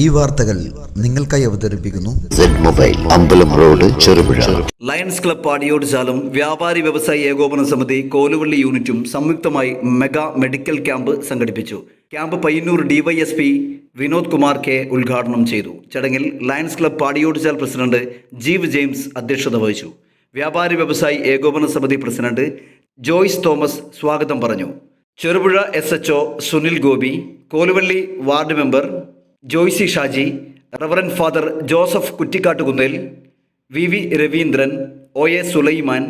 ഈ വാർത്തകൾ നിങ്ങൾക്കായി അവതരിപ്പിക്കുന്നു അമ്പലം റോഡ്, ചെറുപുഴ. ലയൺസ് ക്ലബ് പാടിയോടിച്ചാലും വ്യാപാരി വ്യവസായി ഏകോപന സമിതി കോലുവള്ളി യൂണിറ്റും സംയുക്തമായി മെഗാ മെഡിക്കൽ ക്യാമ്പ് സംഘടിപ്പിച്ചു. Camp Payyanur DYSP Vinod Kumar K ഉദ്ഘാടനം ചെയ്തു. ചടങ്ങിൽ ലയൺസ് ക്ലബ് പാടിയോടിച്ചാൽ പ്രസിഡന്റ് ജീവ് ജെയിംസ് അധ്യക്ഷത വഹിച്ചു. വ്യാപാരി വ്യവസായി ഏകോപന സമിതി പ്രസിഡന്റ് ജോയ്സ് തോമസ് സ്വാഗതം പറഞ്ഞു. Cherupuzha SHO Sunil Gopi, Koluvalli ward member Joycy Shaji, reverend father Joseph Kuttikkattukunnel, VV Raveendran, OA Sulaiman,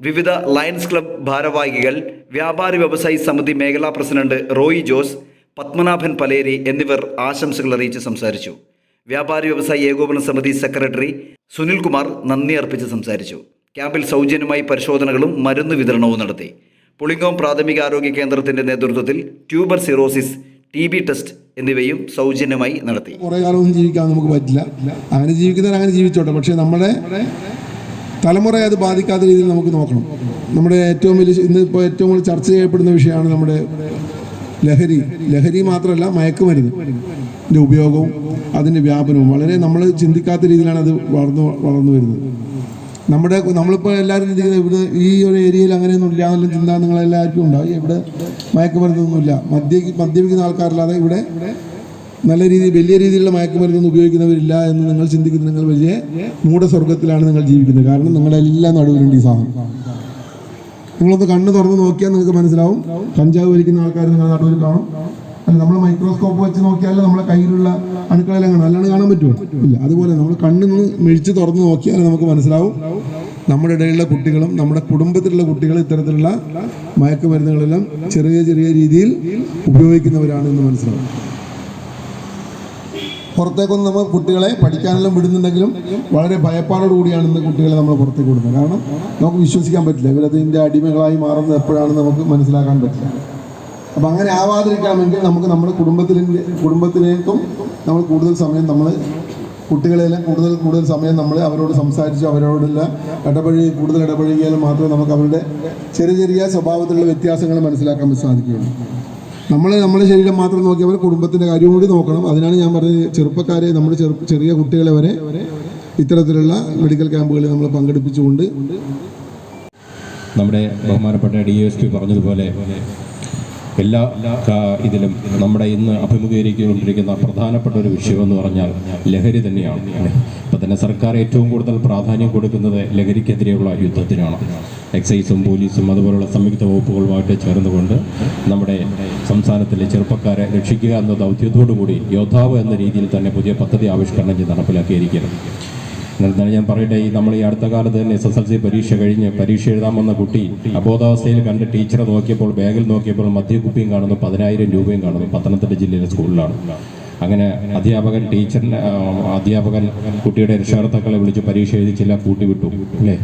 വിവിധ ലയൺസ് ക്ലബ് ഭാരവാഹികൾ, വ്യാപാരി വ്യവസായി സമിതി മേഖലാ പ്രസിഡന്റ് റോയി ജോസ്, പത്മനാഭൻ പലേരി എന്നിവർ ആശംസകൾ അറിയിച്ച് സംസാരിച്ചു. വ്യാപാരി വ്യവസായി ഏകോപന സമിതി സെക്രട്ടറി സുനിൽ കുമാർ നന്ദി അർപ്പിച്ച് സംസാരിച്ചു. ക്യാമ്പിൽ സൗജന്യമായി പരിശോധനകളും മരുന്ന് വിതരണവും നടത്തി. പുളിങ്ങോം പ്രാഥമിക ആരോഗ്യ കേന്ദ്രത്തിന്റെ നേതൃത്വത്തിൽ ട്യൂബർ സിറോസിസ്, TB ടെസ്റ്റ് എന്നിവയും സൗജന്യമായി നടത്തി. കുറേ കാലമൊന്നും ജീവിക്കാൻ നമുക്ക് പറ്റില്ല. അങ്ങനെ ജീവിക്കുന്നവർ അങ്ങനെ ജീവിച്ചോട്ടെ. പക്ഷേ നമ്മുടെ തലമുറയെ അത് ബാധിക്കാത്ത രീതിയിൽ നമുക്ക് നോക്കണം. നമ്മുടെ ഇന്നിപ്പോൾ ഏറ്റവും കൂടുതൽ ചർച്ച ചെയ്യപ്പെടുന്ന വിഷയമാണ് നമ്മുടെ ലഹരി മാത്രമല്ല, മയക്കുമരുന്നിൻ്റെ ഉപയോഗവും അതിൻ്റെ വ്യാപനവും വളരെ നമ്മൾ ചിന്തിക്കാത്ത രീതിയിലാണ് അത് വളർന്നു വരുന്നത്. നമ്മളിപ്പോൾ എല്ലാവരും ചിന്തിക്കുന്നത് ഇവിടെ ഈ ഒരു ഏരിയയിൽ അങ്ങനെയൊന്നും ഇല്ല എന്നുള്ള ചിന്ത നിങ്ങളെല്ലാവർക്കും ഉണ്ടാവും. ഇവിടെ മയക്കുമരുന്നൊന്നുമില്ല, മദ്യപിക്കുന്ന ആൾക്കാരല്ലാതെ ഇവിടെ വലിയ രീതിയിലുള്ള മയക്കുമരുന്നൊന്നും ഉപയോഗിക്കുന്നവരില്ല എന്ന് നിങ്ങൾ ചിന്തിക്കുന്നത് നിങ്ങൾ വലിയ മൂഢസ്വർഗത്തിലാണ് നിങ്ങൾ ജീവിക്കുന്നത്. കാരണം നിങ്ങളെല്ലാം നടുവിലുണ്ട് ഈ സാധനം. നിങ്ങളൊന്ന് കണ്ണ് തുറന്ന് നോക്കിയാൽ നിങ്ങൾക്ക് മനസ്സിലാവും. കഞ്ചാവ് വലിക്കുന്ന ആൾക്കാർ നിങ്ങളുടെ നടുവിൽ കാണും. അല്ല, നമ്മൾ മൈക്രോസ്കോപ്പ് വെച്ച് നോക്കിയാൽ നമ്മളെ കയ്യിലുള്ള അണുക്കളെല്ലാം കാണും. അല്ലാണ്ട് കാണാൻ പറ്റുമോ? ഇല്ല. അതുപോലെ നമ്മൾ കണ്ണിന്ന് മിഴിച്ച് തുറന്ന് നോക്കിയാൽ നമുക്ക് മനസ്സിലാവും നമ്മുടെ ഇടയിലുള്ള കുട്ടികളും നമ്മുടെ കുടുംബത്തിലുള്ള കുട്ടികൾ ഇത്തരത്തിലുള്ള മയക്കുമരുന്നുകളെല്ലാം ചെറിയ രീതിയിൽ ഉപയോഗിക്കുന്നവരാണ് എന്ന് മനസ്സിലാവും. പുറത്തേക്കൊന്നും നമ്മൾ കുട്ടികളെ പഠിക്കാനെല്ലാം വിടുന്നുണ്ടെങ്കിലും വളരെ ഭയപ്പാടോടുകൂടിയാണ് ഇന്ന് കുട്ടികളെ നമ്മൾ പുറത്തേക്ക് വിടുന്നത്. കാരണം നമുക്ക് വിശ്വസിക്കാൻ പറ്റില്ല, ഇവരതിൻ്റെ അടിമകളായി മാറുന്നത് എപ്പോഴാണെന്ന് നമുക്ക് മനസ്സിലാക്കാൻ പറ്റില്ല. അപ്പം അങ്ങനെ ആവാതിരിക്കാമെങ്കിൽ നമുക്ക് നമ്മുടെ കുടുംബത്തിലേക്കും നമ്മൾ കൂടുതൽ സമയം കുട്ടികളെല്ലാം കൂടുതൽ സമയം നമ്മൾ അവരോട് സംസാരിച്ച് അവരോടുള്ള കൂടുതൽ ഇടപഴകിയാലും മാത്രമേ നമുക്ക് അവരുടെ ചെറിയ സ്വഭാവത്തിലുള്ള വ്യത്യാസങ്ങൾ മനസ്സിലാക്കാൻ സാധിക്കുകയുള്ളൂ. നമ്മുടെ ശരീരം മാത്രം നോക്കി അവർ കുടുംബത്തിൻ്റെ കാര്യം കൂടി നോക്കണം. അതിനാണ് ഞാൻ പറഞ്ഞത്, ചെറുപ്പക്കാരെ, നമ്മുടെ ചെറിയ കുട്ടികളെ വരെ ഇത്തരത്തിലുള്ള മെഡിക്കൽ ക്യാമ്പുകളിൽ നമ്മൾ പങ്കെടുപ്പിച്ചുകൊണ്ട് നമ്മുടെ ബഹുമാനപ്പെട്ട DSP പറഞ്ഞതുപോലെ എല്ലാ ഇതിലും നമ്മുടെ ഇന്ന് അഭിമുഖീകരിച്ചുകൊണ്ടിരിക്കുന്ന പ്രധാനപ്പെട്ട ഒരു വിഷയമെന്ന് പറഞ്ഞാൽ ലഹരി തന്നെയാണ്. ഇപ്പം തന്നെ സർക്കാർ ഏറ്റവും കൂടുതൽ പ്രാധാന്യം കൊടുക്കുന്നത് ലഹരിക്കെതിരെയുള്ള യുദ്ധത്തിനാണ്. എക്സൈസും പോലീസും അതുപോലുള്ള സംയുക്ത വകുപ്പുകളുമായിട്ട് ചേർന്നുകൊണ്ട് നമ്മുടെ സംസ്ഥാനത്തിലെ ചെറുപ്പക്കാരെ രക്ഷിക്കുക എന്ന ദൗത്യത്തോടുകൂടി യോദ്ധാവ് എന്ന രീതിയിൽ തന്നെ പുതിയ പദ്ധതി ആവിഷ്കരണം ചെയ്ത് നടപ്പിലാക്കിയിരിക്കുന്നത്. എന്നാൽ ഞാൻ പറയട്ടെ, നമ്മൾ ഈ അടുത്ത കാലത്ത് തന്നെ SSLC പരീക്ഷ കഴിഞ്ഞ് പരീക്ഷ എഴുതാൻ വന്ന കുട്ടി അബോധാവസ്ഥയിൽ കണ്ട് ടീച്ചറെ നോക്കിയപ്പോൾ ബാഗിൽ നോക്കിയപ്പോൾ മദ്യക്കുപ്പിയും കാണുന്നു, 10,000 രൂപയും കാണുന്നു. പത്തനംതിട്ട ജില്ലയിലെ സ്കൂളിലാണ്. അങ്ങനെ അധ്യാപകൻ കുട്ടിയുടെ രക്ഷകർത്താക്കളെ വിളിച്ച് പരീക്ഷ എഴുതിച്ചില്ല, കൂട്ടിവിട്ടു അല്ലേ.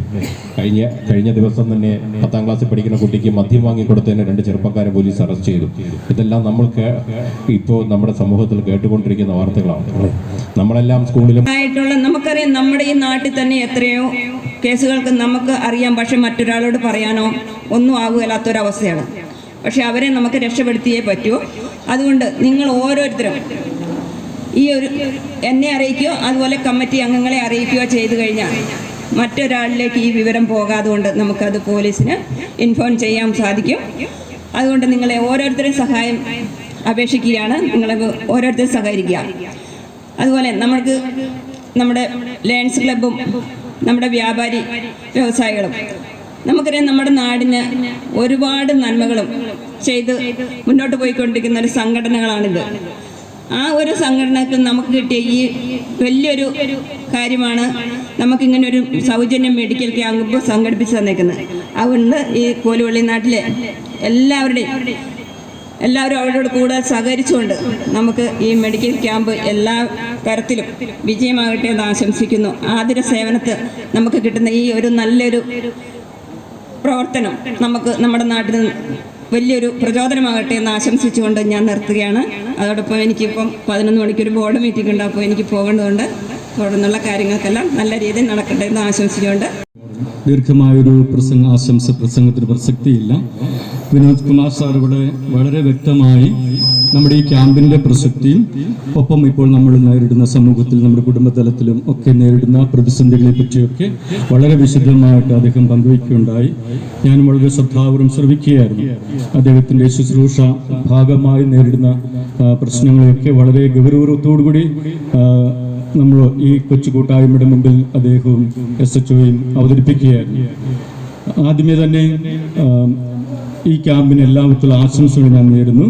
കഴിഞ്ഞ ദിവസം തന്നെ 10ാം ക്ലാസ്സിൽ പഠിക്കുന്ന കുട്ടിക്ക് മദ്യം വാങ്ങിക്കൊടുത്തതിന് 2 ചെറുപ്പക്കാരെ പോലീസ് അറസ്റ്റ് ചെയ്തു. ഇതെല്ലാം നമ്മൾക്ക് ഇപ്പോൾ നമ്മുടെ സമൂഹത്തിൽ കേട്ടുകൊണ്ടിരിക്കുന്ന വാർത്തകളാണ്. നമ്മളെല്ലാം സ്കൂളിലും നമുക്കറിയാം, നമ്മുടെ ഈ നാട്ടിൽ തന്നെ എത്രയോ കേസുകൾക്ക് നമുക്ക് അറിയാം. പക്ഷെ മറ്റൊരാളോട് പറയാനോ ഒന്നും ആകുകയില്ലാത്തൊരവസ്ഥയാണ്. പക്ഷെ അവരെ നമുക്ക് രക്ഷപ്പെടുത്തിയേ പറ്റൂ. അതുകൊണ്ട് നിങ്ങൾ ഓരോരുത്തരും എന്നെ അറിയിക്കുകയോ അതുപോലെ കമ്മിറ്റി അംഗങ്ങളെ അറിയിക്കുകയോ ചെയ്തു കഴിഞ്ഞാൽ മറ്റൊരാളിലേക്ക് ഈ വിവരം പോകാതുകൊണ്ട് നമുക്കത് പോലീസിന് ഇൻഫോം ചെയ്യാൻ സാധിക്കും. അതുകൊണ്ട് നിങ്ങളെ ഓരോരുത്തരും സഹായം അപേക്ഷിക്കുകയാണ്. നിങ്ങളെ ഓരോരുത്തരും സഹകരിക്കുക. അതുപോലെ നമ്മുടെ ലയൺസ് ക്ലബും നമ്മുടെ വ്യാപാരി വ്യവസായികളും നമുക്കറിയാം, നമ്മുടെ നാടിന് ഒരുപാട് നന്മകളും ചെയ്ത് മുന്നോട്ട് പോയിക്കൊണ്ടിരിക്കുന്ന ഒരു സംഘടനകളാണിത്. ആ ഒരു സംഘടനക്ക് നമുക്ക് കിട്ടിയ ഈ വലിയൊരു കാര്യമാണ് നമുക്കിങ്ങനെ ഒരു സൗജന്യ മെഡിക്കൽ ക്യാമ്പ് സംഘടിപ്പിച്ച് തന്നേക്കുന്നത്. അതുകൊണ്ട് ഈ കോലുവള്ളി നാട്ടിലെ എല്ലാവരും അവരോട് കൂടുതൽ സഹകരിച്ചുകൊണ്ട് നമുക്ക് ഈ മെഡിക്കൽ ക്യാമ്പ് എല്ലാ തരത്തിലും വിജയമാകട്ടെ എന്ന് ആശംസിക്കുന്നു. ആതുര സേവനത്തിൽ നമുക്ക് കിട്ടുന്ന ഈ ഒരു നല്ലൊരു പ്രവർത്തനം നമുക്ക് നമ്മുടെ നാട്ടിൽ വലിയൊരു പ്രചോദനമാകട്ടെ എന്ന് ആശംസിച്ചുകൊണ്ട് ഞാൻ നിർത്തുകയാണ്. അതോടൊപ്പം എനിക്കിപ്പം 11 മണിക്കൊരു ബോർഡ് മീറ്റിംഗ് ഉണ്ട്. അപ്പോൾ എനിക്ക് പോകേണ്ടതുകൊണ്ട് തുടർന്നുള്ള കാര്യങ്ങൾക്കെല്ലാം നല്ല രീതിയിൽ നടക്കട്ടെ എന്ന് ആശംസിച്ചുകൊണ്ട് ദീർഘമായൊരു പ്രസംഗത്തിന് പ്രസക്തിയില്ല. വിനോദ് കുമാർ സാർ ഇവിടെ വളരെ വ്യക്തമായി നമ്മുടെ ഈ ക്യാമ്പിൻ്റെ പ്രസക്തിയും ഒപ്പം ഇപ്പോൾ നമ്മൾ നേരിടുന്ന സമൂഹത്തിൽ നമ്മുടെ കുടുംബതലത്തിലും ഒക്കെ നേരിടുന്ന പ്രതിസന്ധികളെ പറ്റിയൊക്കെ വളരെ വിശദമായിട്ട് അദ്ദേഹം പങ്കുവയ്ക്കുകയുണ്ടായി. ഞാനും വളരെ ശ്രദ്ധാപൂർവം ശ്രവിക്കുകയായിരുന്നു. അദ്ദേഹത്തിൻ്റെ ശുശ്രൂഷ ഭാഗമായി നേരിടുന്ന പ്രശ്നങ്ങളെയൊക്കെ വളരെ ഗൗരവത്തോടുകൂടി നമ്മൾ ഈ കൊച്ചു കൂട്ടായ്മയുടെ മുമ്പിൽ അദ്ദേഹവും SHOയും അവതരിപ്പിക്കുകയായിരുന്നു. ആദ്യമേ തന്നെ ഈ ക്യാമ്പിന് എല്ലാവർക്കുള്ള ആശംസകൾ ഞാൻ നേരുന്നു.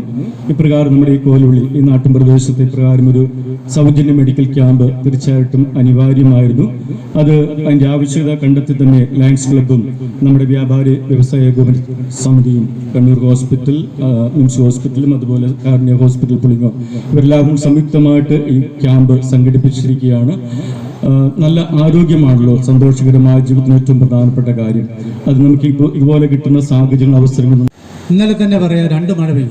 ഇപ്രകാരം നമ്മുടെ ഈ കോലുവിളി ഈ നാട്ടിൻപ്രദേശത്തെ ഇപ്രകാരം ഒരു സൗജന്യ മെഡിക്കൽ ക്യാമ്പ് തീർച്ചയായിട്ടും അനിവാര്യമായിരുന്നു. അത് അതിൻ്റെ ആവശ്യകത കണ്ടെത്തി തന്നെ ലയൺസ് ക്ലബ്ബും നമ്മുടെ വ്യാപാരി വ്യവസായ ഏകോപന സമിതിയും കണ്ണൂർ ഹോസ്പിറ്റൽ, മിംസ് ഹോസ്പിറ്റലും അതുപോലെ കാരുണ്യ ഹോസ്പിറ്റൽ പുളിങ്ങോ ഇവരെല്ലാവരും സംയുക്തമായിട്ട് ഈ ക്യാമ്പ് സംഘടിപ്പിച്ചിരിക്കുകയാണ്. നല്ല ആരോഗ്യമാണല്ലോ സന്തോഷകരമായ ജീവിതത്തിന് ഏറ്റവും പ്രധാനപ്പെട്ട കാര്യം. അത് നമുക്ക് ഇപ്പോൾ ഇതുപോലെ കിട്ടുന്ന സാഹചര്യങ്ങൾ അവസരങ്ങൾ ഇന്നലെ തന്നെ പറയാം 2 മഴ പെയ്യും.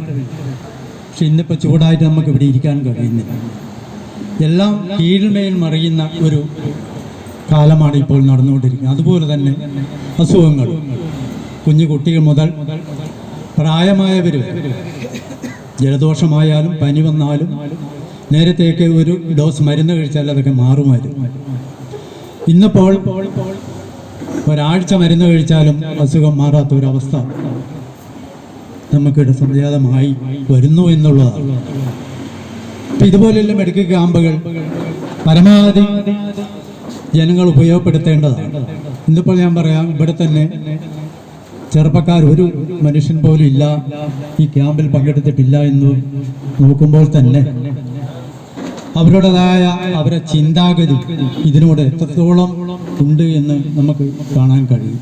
പക്ഷെ ഇന്നിപ്പോൾ ചൂടായിട്ട് നമുക്ക് ഇവിടെ ഇരിക്കാൻ കഴിയുന്നില്ല. എല്ലാം കീഴ്മേൽ മറിയുന്ന ഒരു കാലമാണ് ഇപ്പോൾ നടന്നുകൊണ്ടിരിക്കുന്നത്. അതുപോലെ തന്നെ അസുഖങ്ങൾ കുഞ്ഞു കുട്ടികൾ മുതൽ പ്രായമായവർ ജലദോഷമായാലും പനി വന്നാലും നേരത്തെയൊക്കെ ഒരു ഡോസ് മരുന്ന് കഴിച്ചാൽ അതൊക്കെ മാറുമായിരുന്നു. ഇന്നിപ്പോൾ ഒരാഴ്ച മരുന്ന് കഴിച്ചാലും അസുഖം മാറാത്ത ഒരവസ്ഥ നമുക്കിവിടെ സംജാതമായി വരുന്നു എന്നുള്ളതാണ്. അപ്പം ഇതുപോലെയുള്ള മെഡിക്കൽ ക്യാമ്പുകൾ പരമാവധി ജനങ്ങൾ ഉപയോഗപ്പെടുത്തേണ്ടതാണ്. ഇന്നിപ്പോൾ ഞാൻ പറയാം, ഇവിടെ തന്നെ ചെറുപ്പക്കാർ ഒരു മനുഷ്യൻ പോലും ഇല്ല ഈ ക്യാമ്പിൽ പങ്കെടുത്തിട്ടില്ല എന്ന് നോക്കുമ്പോൾ തന്നെ അവരുടേതായ അവരുടെ ചിന്താഗതി ഇതിനോട് എത്രത്തോളം ഉണ്ട് എന്ന് നമുക്ക് കാണാൻ കഴിയും.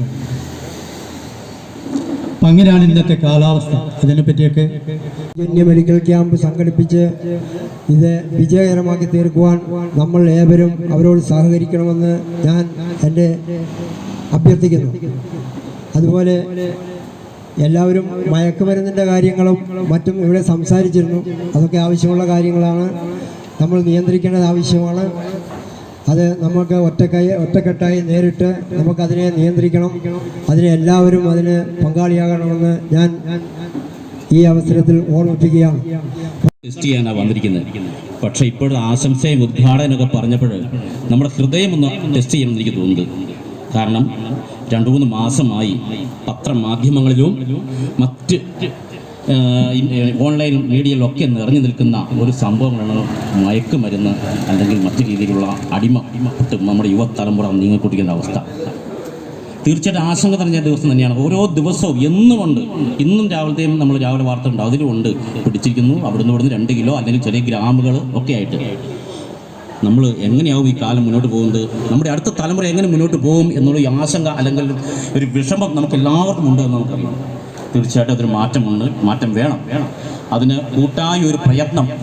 അപ്പം അങ്ങനെയാണ് ഇന്നത്തെ കാലാവസ്ഥ. അതിനെപ്പറ്റിയൊക്കെ മെഡിക്കൽ ക്യാമ്പ് സംഘടിപ്പിച്ച് ഇത് വിജയകരമാക്കി തീർക്കുവാൻ നമ്മൾ ഏവരും അവരോട് സഹകരിക്കണമെന്ന് ഞാൻ എൻ്റെ അഭ്യർത്ഥിക്കുന്നു. അതുപോലെ എല്ലാവരും മയക്കുമരുന്നിൻ്റെ കാര്യങ്ങളും മറ്റും ഇവിടെ സംസാരിച്ചിരുന്നു. അതൊക്കെ ആവശ്യമുള്ള കാര്യങ്ങളാണ്, നമ്മൾ നിയന്ത്രിക്കേണ്ടത് ആവശ്യമാണ്. അത് നമുക്ക് ഒറ്റക്കെട്ടായി നേരിട്ട് നമുക്കതിനെ നിയന്ത്രിക്കണം. അതിനെ എല്ലാവരും അതിന് പങ്കാളിയാകണമെന്ന് ഞാൻ ഈ അവസരത്തിൽ ഓർമ്മിപ്പിക്കുകയാണ്. ടെസ്റ്റ് ചെയ്യാനാണ് വന്നിരിക്കുന്നത്. പക്ഷേ ഇപ്പോഴത്തെ ആശംസയും ഉദ്ഘാടനമൊക്കെ പറഞ്ഞപ്പോൾ നമ്മുടെ ഹൃദയം ഒന്ന് ടെസ്റ്റ് ചെയ്യണമെന്ന് എനിക്ക് തോന്നുന്നത്. കാരണം 2-3 മാസമായി പത്രമാധ്യമങ്ങളിലും മറ്റ് ഓൺലൈൻ മീഡിയയിലൊക്കെ നിറഞ്ഞു നിൽക്കുന്ന ഒരു സംഭവങ്ങളാണ് മയക്കുമരുന്ന് അല്ലെങ്കിൽ മറ്റു രീതിയിലുള്ള അടിമപ്പെട്ട് നമ്മുടെ യുവതലമുറ നീങ്ങിക്കൊണ്ടിരിക്കുന്ന അവസ്ഥ. തീർച്ചയായിട്ടും ആശങ്ക നിറഞ്ഞ ദിവസം തന്നെയാണ്. ഓരോ ദിവസവും എന്നുമുണ്ട്. ഇന്നും രാവിലത്തെയും നമ്മൾ രാവിലെ വാർത്ത ഉണ്ട്, അതിലുമുണ്ട് പിടിച്ചിരിക്കുന്നു അവിടുന്ന് 2 കിലോ അല്ലെങ്കിൽ ചെറിയ ഗ്രാമുകൾ ഒക്കെ ആയിട്ട്. നമ്മൾ എങ്ങനെയാവും ഈ കാലം മുന്നോട്ട് പോകുന്നത്, നമ്മുടെ അടുത്ത തലമുറ എങ്ങനെ മുന്നോട്ട് പോകും എന്നുള്ള ഈ ആശങ്ക അല്ലെങ്കിൽ ഒരു വിഷമം നമുക്ക് എല്ലാവർക്കും ഉണ്ട് എന്ന് നമുക്കറിയാം. തീർച്ചയായിട്ടും അതൊരു മാറ്റമുണ്ട്, മാറ്റം വേണം. അതിന് കൂട്ടായ ഒരു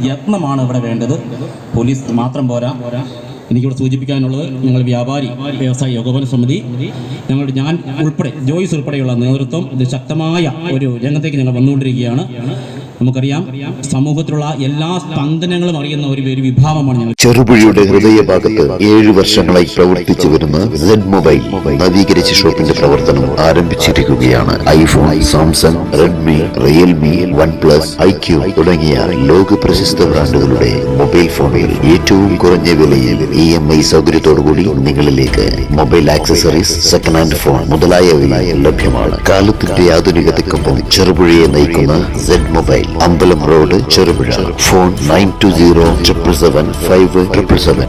യത്നമാണ് ഇവിടെ വേണ്ടത്. പോലീസ് മാത്രം പോരാ. എനിക്കിവിടെ സൂചിപ്പിക്കാനുള്ളത്, ഞങ്ങൾ വ്യാപാരി വ്യവസായ ഏകോപന സമിതി, ഞാൻ ഉൾപ്പെടെ ജോയിസ് ഉൾപ്പെടെയുള്ള നേതൃത്വം ഇത് ശക്തമായ ഒരു രംഗത്തേക്ക് ഞങ്ങൾ വന്നുകൊണ്ടിരിക്കുകയാണ്. നമുക്കറിയാം സമൂഹത്തിലുള്ള എല്ലാ സ്പന്ദനങ്ങളും അറിയുന്ന ഒരു വിഭാഗമാണ് ഞങ്ങൾ. ചെറുപുഴയുടെ ഹൃദയഭാഗത്ത് 7 വർഷങ്ങളായി പ്രവർത്തിച്ചു വരുന്ന സെഡ് മൊബൈൽ നവീകരിച്ച ഷോപ്പിന്റെ പ്രവർത്തനം ആരംഭിച്ചിരിക്കുകയാണ്. IPhone, Samsung, Redmi, Realme, OnePlus, IQ തുടങ്ങിയ ലോക പ്രശസ്ത ബ്രാൻഡുകളുടെ മൊബൈൽ ഫോണുകൾ ഏറ്റവും കുറഞ്ഞ വിലയിൽ EMI സൗകര്യത്തോടുകൂടി നിങ്ങളിലേക്ക്. Mobile accessories, second hand phone മുതലായവ ലഭ്യമാണ്. കാലത്തിന്റെ ആധുനികതയ്ക്കൊപ്പം ചെറുപുഴയെ നയിക്കുന്ന സെഡ് മൊബൈൽ, അമ്പലം റോഡ്, ചെറുപുഴ. ഫോൺ 920777 5777.